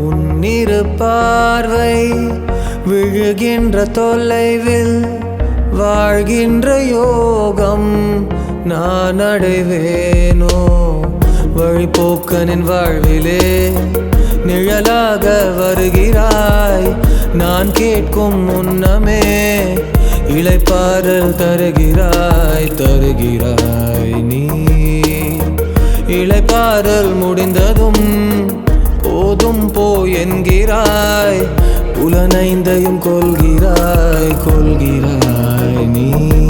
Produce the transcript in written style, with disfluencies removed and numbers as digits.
உன்னிரு பார்வை விழுகின்ற தொலைவில் வாழ்கின்ற யோகம் நான் அடைவேனோ? வழிபோக்கனின் வாழ்விலே நிழலாக வருகிறாய். நான் கேட்கும் முன்னமே இளைப்பாறல் தருகிறாய் நீ. இளைப்பாறல் முடிந்ததும் போதும் போ என்கிறாய். புலனைந்தையும் கொள்கிறாய் நீ.